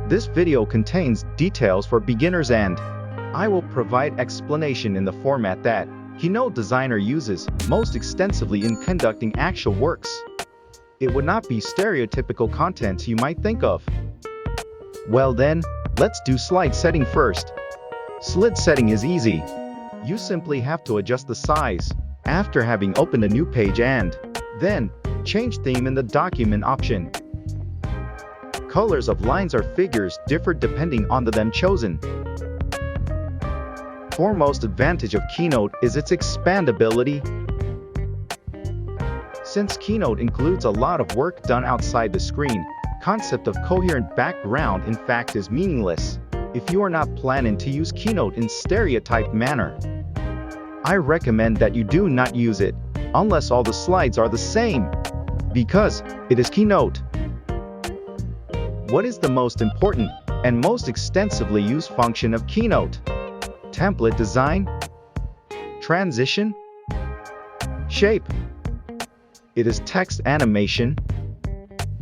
This video contains details for beginners and I will provide explanation in the format that Keynote designer uses most extensively in conducting actual works. It would not be stereotypical content you might think of. Well then, let's do slide setting first. Slide setting is easy. You simply have to adjust the size after having opened a new page and then change theme in the document option. Colors of lines or figures differ depending on the theme chosen. Foremost advantage of Keynote is its expandability. Since Keynote includes a lot of work done outside the screen, concept of coherent background in fact is meaningless if you are not planning to use Keynote in stereotyped manner. I recommend that you do not use it unless all the slides are the same, because it is Keynote. What is the most important and most extensively used function of Keynote? Template design, transition, shape. It is text animation.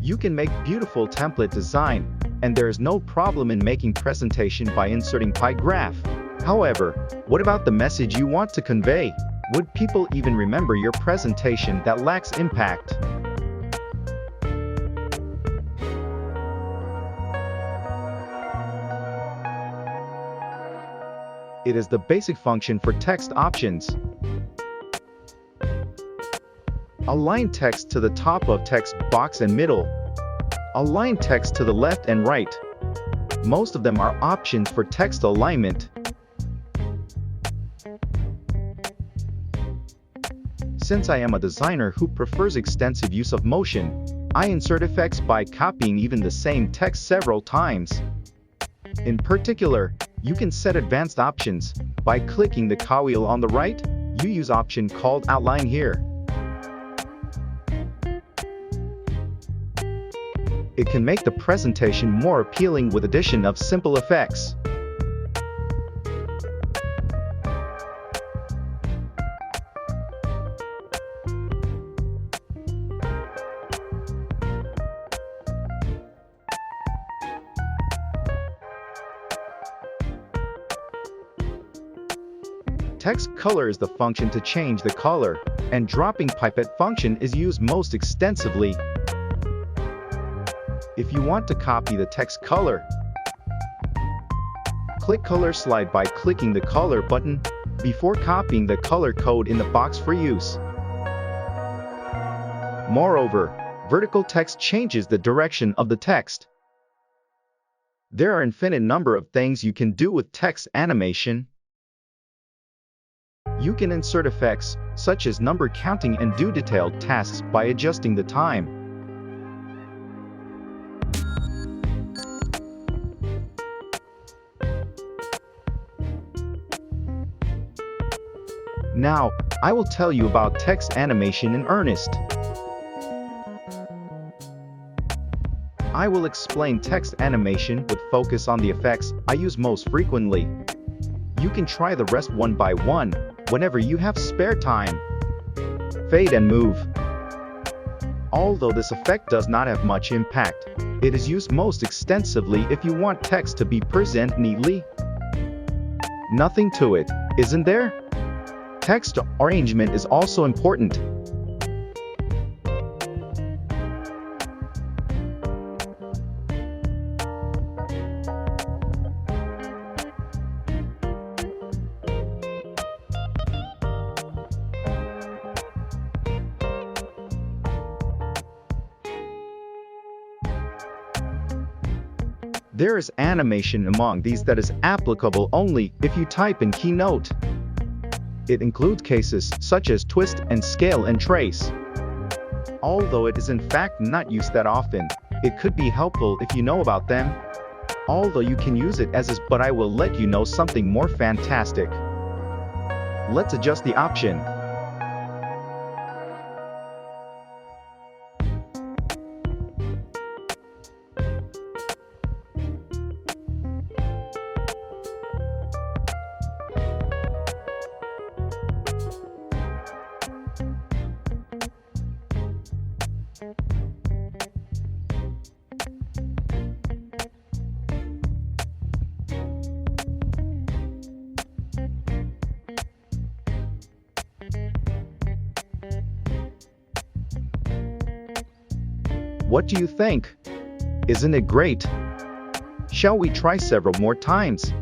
You can make beautiful template design, and there is no problem in making presentation by inserting pie graph. However, what about the message you want to convey? Would people even remember your presentation that lacks impact? It is the basic function for text options. Align text to the top of text box and middle. Align text to the left and right. Most of them are options for text alignment. Since I am a designer who prefers extensive use of motion, I insert effects by copying even the same text several times. In particular, you can set advanced options. By clicking the cogwheel on the right, you use option called Outline here. It can make the presentation more appealing with addition of simple effects. Text color is the function to change the color, and dropping pipette function is used most extensively. If you want to copy the text color, click color slide by clicking the color button before copying the color code in the box for use. Moreover, vertical text changes the direction of the text. There are infinite number of things you can do with text animation. You can insert effects, such as number counting, and do detailed tasks by adjusting the time. Now, I will tell you about text animation in earnest. I will explain text animation with focus on the effects I use most frequently. You can try the rest one by one, whenever you have spare time. Fade and move. Although this effect does not have much impact, it is used most extensively if you want text to be presented neatly. Nothing to it, isn't there? Text arrangement is also important. There is animation among these that is applicable only if you type in Keynote. It includes cases such as twist and scale and trace. Although it is in fact not used that often, it could be helpful if you know about them. Although you can use it as is, but I will let you know something more fantastic. Let's adjust the option. What do you think? Isn't it great? Shall we try several more times?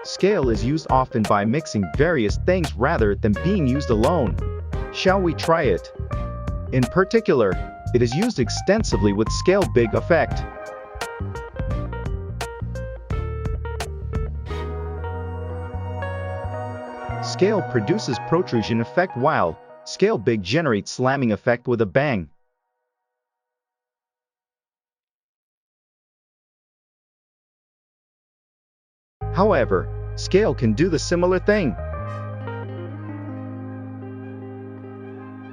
Scale is used often by mixing various things rather than being used alone. Shall we try it? In particular, it is used extensively with scale big effect. Scale produces protrusion effect while scale big generates slamming effect with a bang. However, scale can do the similar thing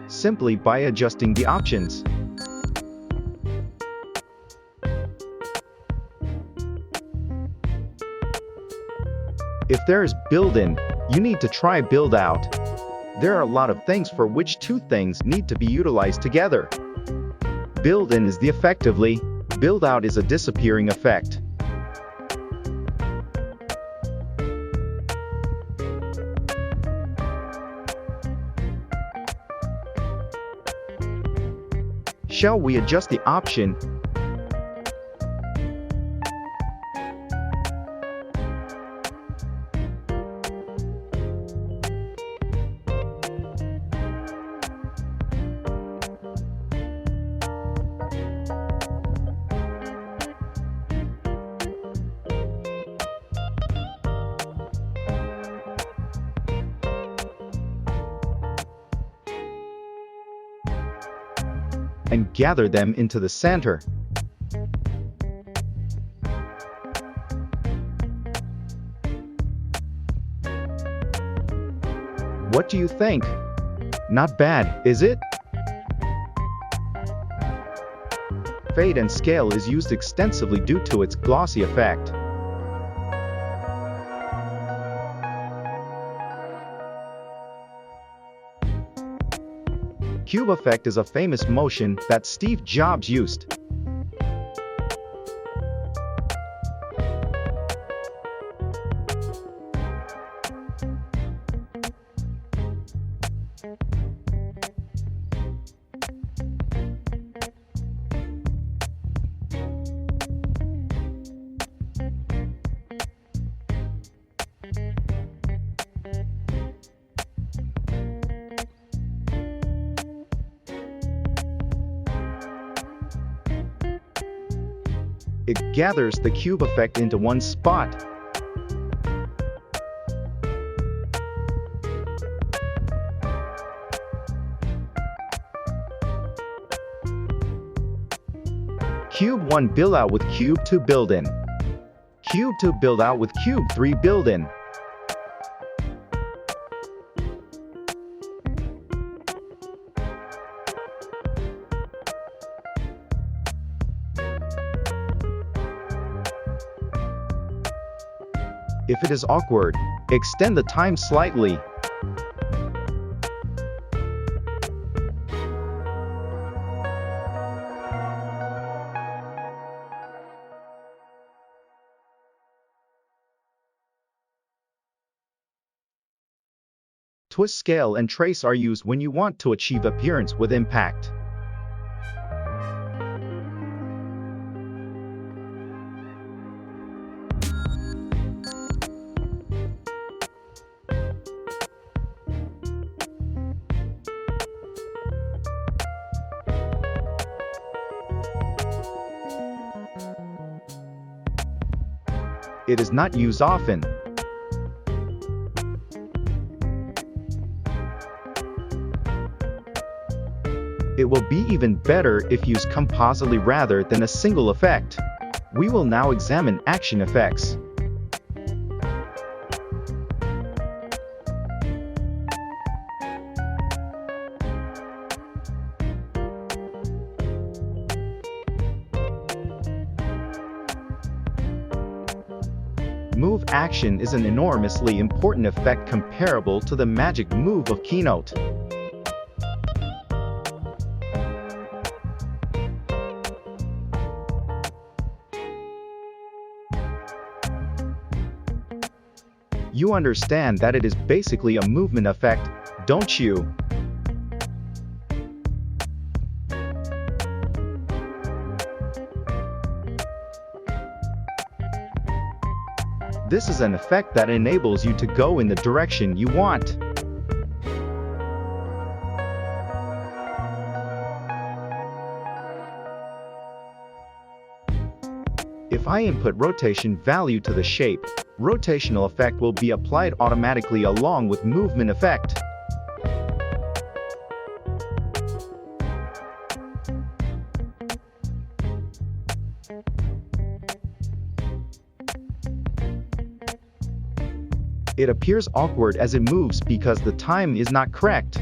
simply by adjusting the options. If there is build-in, you need to try build-out. There are a lot of things for which two things need to be utilized together. Build-in is the effectively, build-out is a disappearing effect. Shall we adjust the option? And gather them into the center. What do you think? Not bad, is it? Fade and scale is used extensively due to its glossy effect. Cube effect is a famous motion that Steve Jobs used. It gathers the cube effect into one spot. Cube 1 build out with Cube 2 build in. Cube 2 build out with Cube 3 build in. If it is awkward, extend the time slightly. Twist, scale, and trace are used when you want to achieve appearance with impact. It is not used often. It will be even better if used compositely rather than a single effect. We will now examine action effects. Move action is an enormously important effect comparable to the magic move of Keynote. You understand that it is basically a movement effect, don't you? This is an effect that enables you to go in the direction you want. If I input rotation value to the shape, rotational effect will be applied automatically along with movement effect. It appears awkward as it moves because the time is not correct.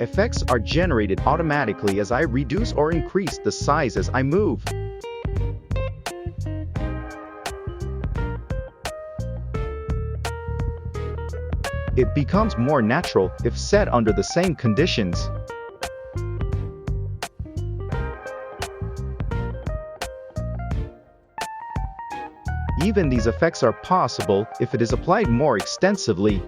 Effects are generated automatically as I reduce or increase the size as I move. It becomes more natural if set under the same conditions. Even these effects are possible if it is applied more extensively.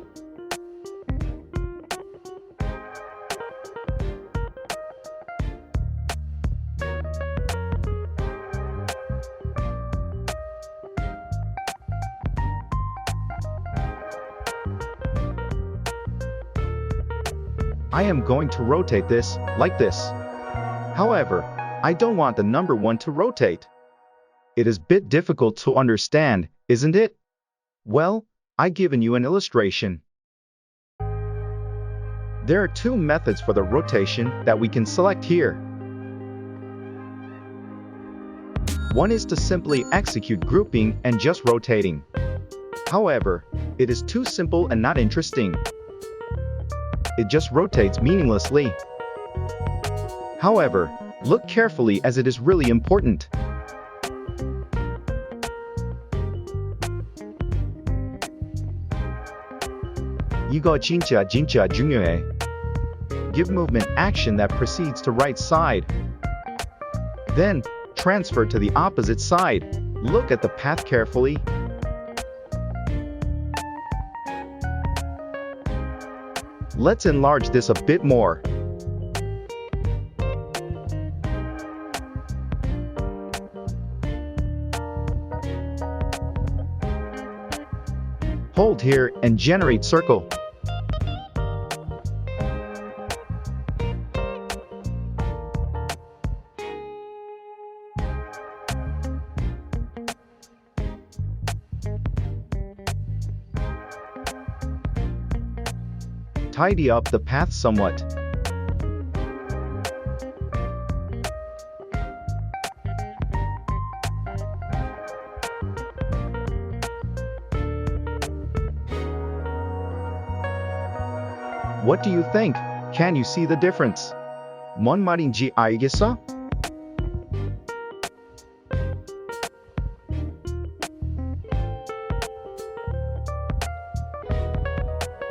I am going to rotate this, like this. However, I don't want the number 1 to rotate. It is a bit difficult to understand, isn't it? Well, I've given you an illustration. There are 2 methods for the rotation that we can select here. One is to simply execute grouping and just rotating. However, it is too simple and not interesting. It just rotates meaninglessly. However, look carefully as it is really important. 이거 진짜 중요해. Give movement action that proceeds to right side. Then, transfer to the opposite side. Look at the path carefully. Let's enlarge this a bit more. Hold here and generate circle. Tidy up the path somewhat. What do you think? Can you see the difference? 뭔 말인지 알겠어?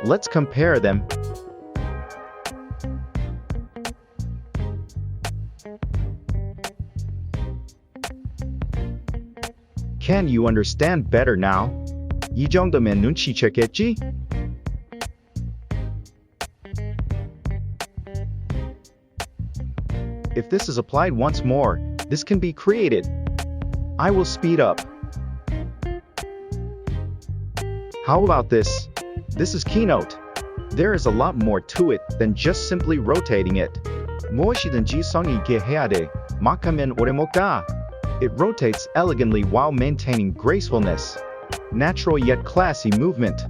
Let's compare them. Can you understand better now? 이 정도면 눈치챘겠지? If this is applied once more, this can be created. I will speed up. How about this? This is Keynote. There is a lot more to it than just simply rotating it. 무엇이든지 성의 있게 해야 돼. 막 하면 오래 못 가. It rotates elegantly while maintaining gracefulness. Natural yet classy movement.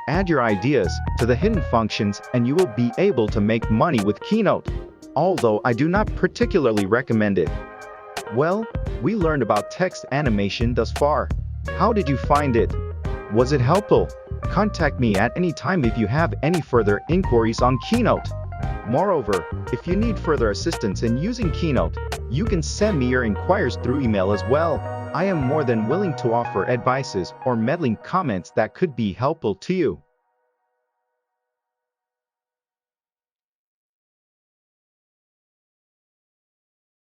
Add your ideas to the hidden functions and you will be able to make money with Keynote. Although I do not particularly recommend it. Well, we learned about text animation thus far. How did you find it? Was it helpful? Contact me at any time if you have any further inquiries on Keynote. Moreover, if you need further assistance in using Keynote, you can send me your inquiries through email as well. I am more than willing to offer advices or meddling comments that could be helpful to you.